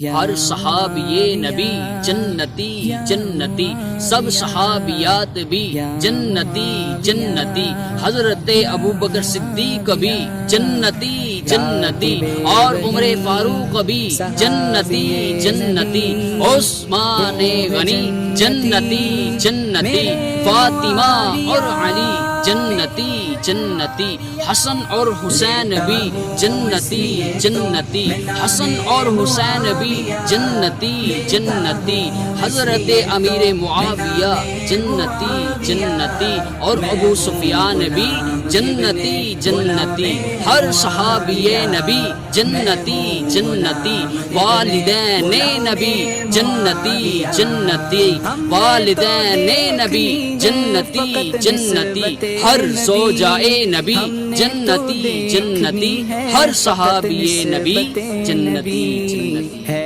ہر صحابی نبی جنتی جنتی، سب صحابیات بھی جنتی جنتی، حضرت ابوبکر صدیق بھی جنتی جنتی، اور عمر فاروق بھی جنتی جنتی، عثمان غنی جنتی جنتی، فاطمہ اور علی جنتی جنتی، حسن اور حسین بھی جنتی جنتی، حسن اور حسین بھی جنتی جنتی، حضرت امیر معاویہ جنتی جنتی، اور ابو سفیان بھی جنتی جنتی، ہر صحابی نبی جنتی جنتی، والدین نبی جنتی جنتی، والدین نبی جنتی جنتی، ہر زوجائے نبی جنتی جنتی، ہر صحابی نبی جنتی جنتی۔